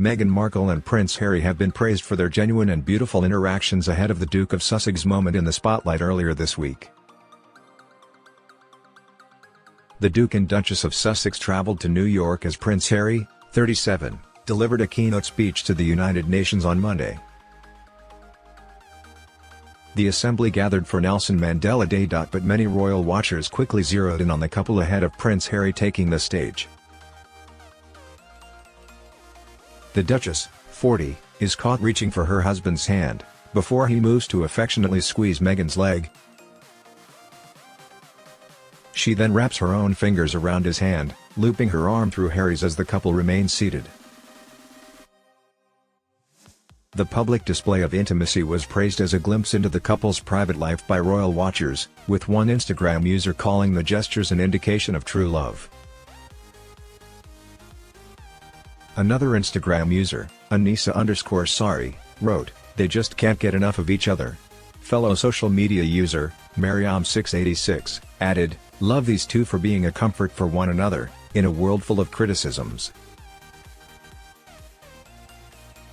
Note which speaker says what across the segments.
Speaker 1: Meghan Markle and Prince Harry have been praised for their genuine and beautiful interactions ahead of the Duke of Sussex's moment in the spotlight earlier this week. The Duke and Duchess of Sussex traveled to New York as Prince Harry, 37, delivered a keynote speech to the United Nations on Monday. The assembly gathered for Nelson Mandela Day. But many royal watchers quickly zeroed in on the couple ahead of Prince Harry taking the stage. The Duchess, 40, is caught reaching for her husband's hand, before he moves to affectionately squeeze Meghan's leg. She then wraps her own fingers around his hand, looping her arm through Harry's as the couple remain seated. The public display of intimacy was praised as a glimpse into the couple's private life by royal watchers, with one Instagram user calling the gestures an indication of true love. Another Instagram user, Anissa_Sari, wrote, "They just can't get enough of each other." Fellow social media user, Mariam686, added, "Love these two for being a comfort for one another, in a world full of criticisms."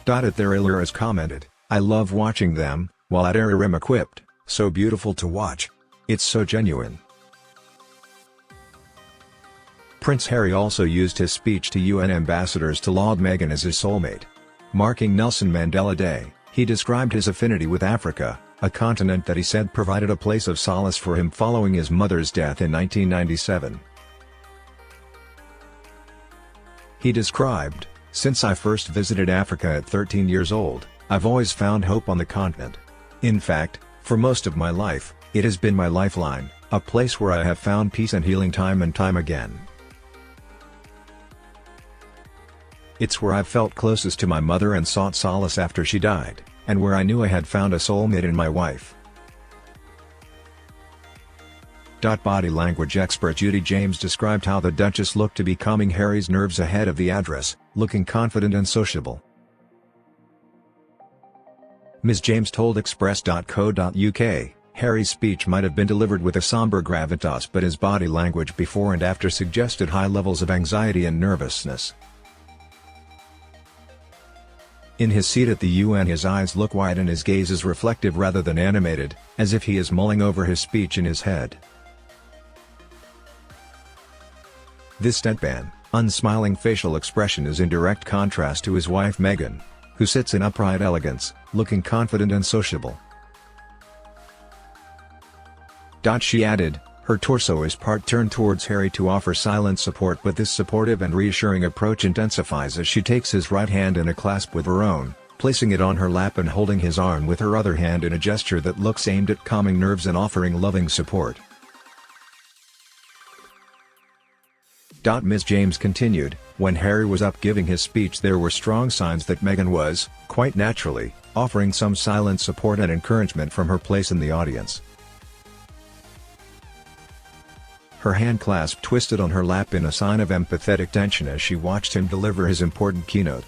Speaker 1: At their has commented, "I love watching them, while at Arim equipped, so beautiful to watch. It's so genuine." Prince Harry also used his speech to UN ambassadors to laud Meghan as his soulmate. Marking Nelson Mandela Day, he described his affinity with Africa, a continent that he said provided a place of solace for him following his mother's death in 1997. He described, "Since I first visited Africa at 13 years old, I've always found hope on the continent. In fact, for most of my life, it has been my lifeline, a place where I have found peace and healing time and time again. It's where I've felt closest to my mother and sought solace after she died, and where I knew I had found a soulmate in my wife." Body language expert Judy James described how the Duchess looked to be calming Harry's nerves ahead of the address, looking confident and sociable. Ms. James told Express.co.uk, Harry's speech might have been delivered with a somber gravitas, but his body language before and after suggested high levels of anxiety and nervousness. In his seat at the UN, his eyes look wide and his gaze is reflective rather than animated, as if he is mulling over his speech in his head. This deadpan, unsmiling facial expression is in direct contrast to his wife Meghan, who sits in upright elegance, looking confident and sociable. She added, "Her torso is part turned towards Harry to offer silent support, but this supportive and reassuring approach intensifies as she takes his right hand in a clasp with her own, placing it on her lap and holding his arm with her other hand in a gesture that looks aimed at calming nerves and offering loving support." Ms. James continued, "When Harry was up giving his speech, there were strong signs that Meghan was, quite naturally, offering some silent support and encouragement from her place in the audience. Her hand clasp twisted on her lap in a sign of empathetic tension as she watched him deliver his important keynote.